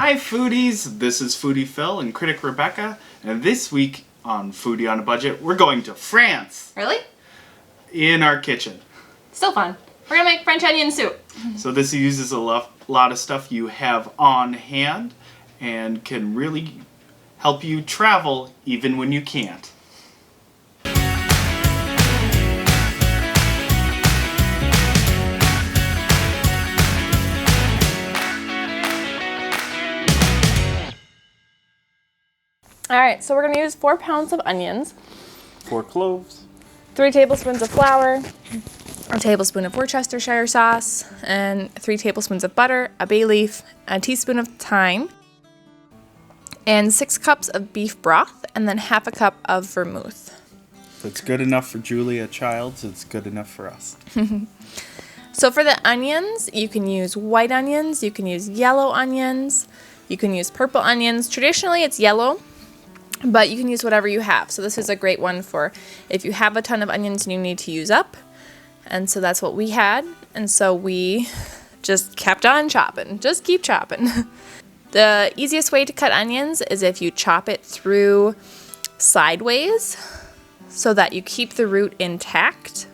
Hi foodies, this is Foodie Phil and Critic Rebecca, and this week on Foodie on a Budget, we're going to France. Really? In our kitchen. Still fun. We're gonna make French onion soup. So this uses a lot of stuff you have on hand and can really help you travel even when you can't. Alright, so we're going to use 4 pounds of onions, 4 cloves, 3 tablespoons of flour, a tablespoon of Worcestershire sauce, and 3 tablespoons of butter, a bay leaf, a teaspoon of thyme, and 6 cups of beef broth, and then half a cup of vermouth. If it's good enough for Julia Childs, it's good enough for us. So for the onions, you can use white onions, you can use yellow onions, you can use purple onions. Traditionally, it's yellow, but you can use whatever you have. So this is a great one for if you have a ton of onions and you need to use up. And so that's what we had. And so we just kept on chopping. Just keep chopping. The easiest way to cut onions is if you chop it through sideways so that you keep the root intact.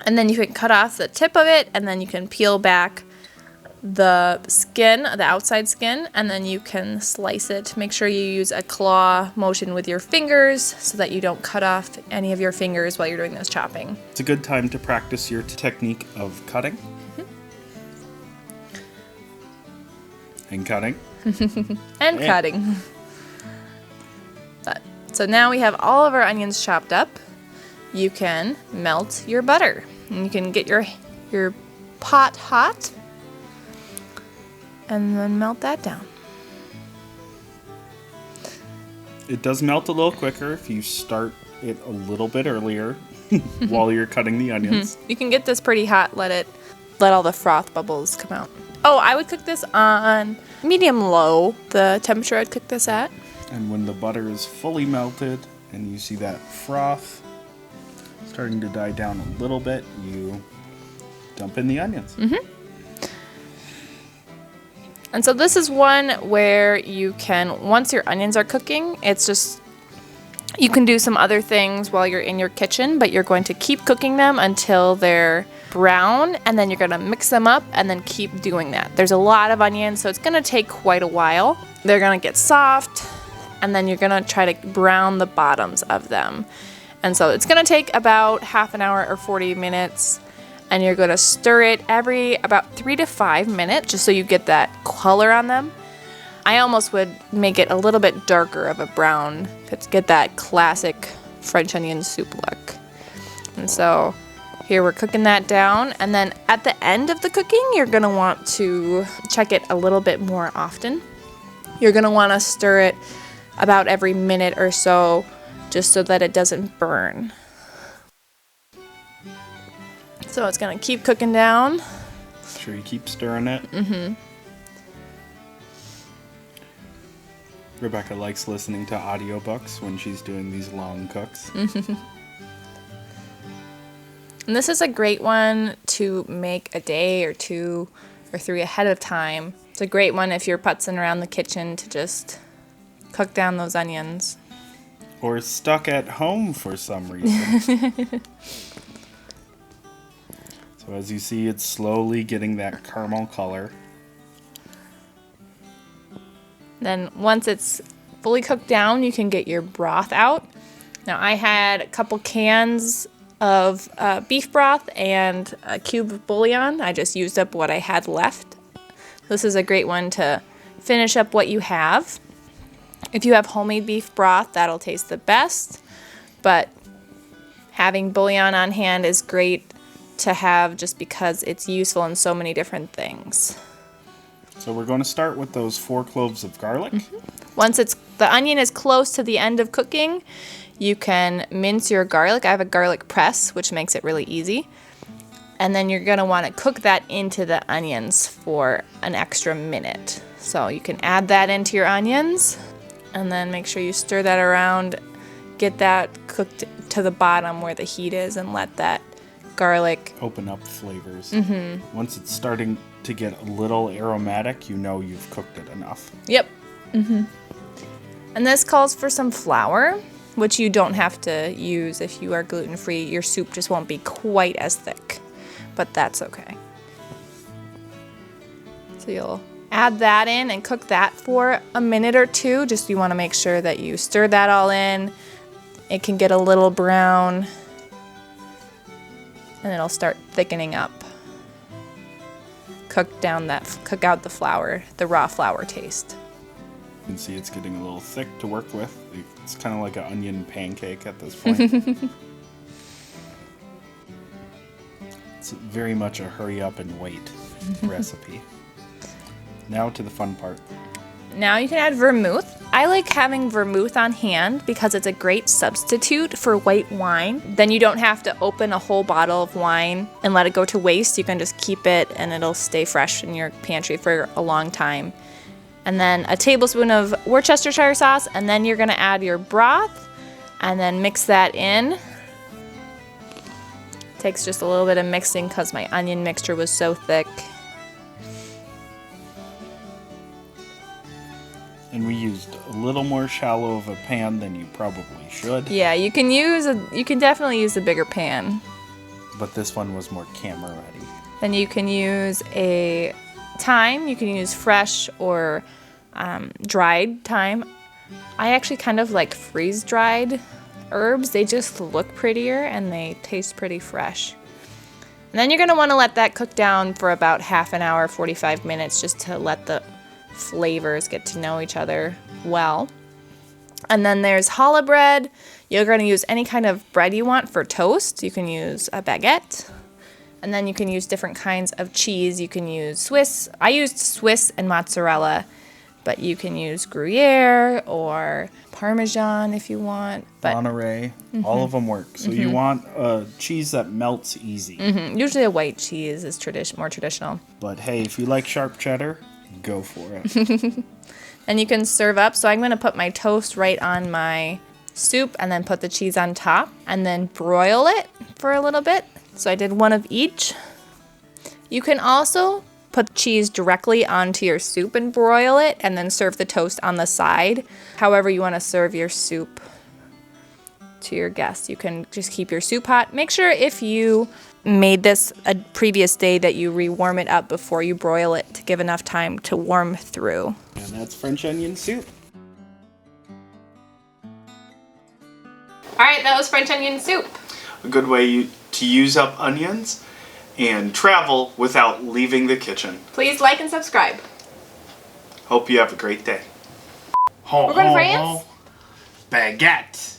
And then you can cut off the tip of it, and then you can peel back the skin, the outside skin, and then you can slice it. Make sure you use a claw motion with your fingers so that you don't cut off any of your fingers while you're doing this chopping. It's a good time to practice your technique of cutting. And cutting. And cutting. So now we have all of our onions chopped up. You can melt your butter. And you can get your pot hot and then melt that down. It does melt a little quicker if you start it a little bit earlier while you're cutting the onions. You can get this pretty hot, let all the froth bubbles come out. Oh, I would cook this on medium-low, the temperature I'd cook this at. And when the butter is fully melted and you see that froth starting to die down a little bit, you dump in the onions. And so this is one where you can, once your onions are cooking, it's just, you can do some other things while you're in your kitchen, but you're going to keep cooking them until they're brown, and then you're going to mix them up and then keep doing that. There's a lot of onions, so it's going to take quite a while. They're going to get soft, and then you're going to try to brown the bottoms of them. And so it's going to take about half an hour or 40 minutes. And you're going to stir it every about 3 to 5 minutes just so you get that color on them. I almost would make it a little bit darker of a brown to get that classic French onion soup look. And so here we're cooking that down. And then at the end of the cooking, you're going to want to check it a little bit more often. You're going to want to stir it about every minute or so just so that it doesn't burn. So it's going to keep cooking down. Make sure you keep stirring it. Rebecca likes listening to audiobooks when she's doing these long cooks. And this is a great one to make a day or 2 or 3 ahead of time. It's a great one if you're putzing around the kitchen to just cook down those onions. Or stuck at home for some reason. So as you see, it's slowly getting that caramel color. Then once it's fully cooked down, you can get your broth out. Now I had a couple cans of beef broth and a cube of bouillon. I just used up what I had left. This is a great one to finish up what you have. If you have homemade beef broth, that'll taste the best. But having bouillon on hand is great to have just because it's useful in so many different things. So we're going to start with those 4 cloves of garlic. Once the onion is close to the end of cooking, you can mince your garlic. I have a garlic press, which makes it really easy. And then you're going to want to cook that into the onions for an extra minute. So you can add that into your onions and then make sure you stir that around, get that cooked to the bottom where the heat is, and let that garlic open up flavors. Once it's starting to get a little aromatic, you know you've cooked it enough. Yep. And this calls for some flour, which you don't have to use if you are gluten-free. Your soup just won't be quite as thick, but that's okay. So you'll add that in and cook that for a minute or two. Just you want to make sure that you stir that all in. It can get a little brown, and it'll start thickening up. Cook out the flour, the raw flour taste. You can see it's getting a little thick to work with. It's kind of like an onion pancake at this point. It's very much a hurry up and wait recipe. Now to the fun part. Now you can add vermouth. I like having vermouth on hand because it's a great substitute for white wine. Then you don't have to open a whole bottle of wine and let it go to waste. You can just keep it and it'll stay fresh in your pantry for a long time. And then a tablespoon of Worcestershire sauce, and then you're gonna add your broth and then mix that in. Takes just a little bit of mixing because my onion mixture was so thick. And we used a little more shallow of a pan than you probably should. Yeah, you can definitely use a bigger pan. But this one was more camera ready. Then you can use a thyme. You can use fresh or dried thyme. I actually kind of like freeze-dried herbs. They just look prettier and they taste pretty fresh. And then you're going to want to let that cook down for about half an hour, 45 minutes, just to let the flavors get to know each other well. And then there's challah bread. You're going to use any kind of bread you want for toast. You can use a baguette. And then you can use different kinds of cheese. You can use Swiss. I used Swiss and mozzarella, but you can use Gruyere or Parmesan if you want. But Monterey, all of them work. So you want a cheese that melts easy. Usually a white cheese is more traditional. But hey, if you like sharp cheddar, go for it. And you can serve up. So I'm going to put my toast right on my soup and then put the cheese on top and then broil it for a little bit. So I did one of each. You can also put cheese directly onto your soup and broil it and then serve the toast on the side. However you want to serve your soup to your guests. You can just keep your soup hot. Make sure if you made this a previous day that you rewarm it up before you broil it to give enough time to warm through. And that's French onion soup. All right, that was French onion soup. A good way to use up onions and travel without leaving the kitchen. Please like and subscribe. Hope you have a great day. We're going to France? Baguette.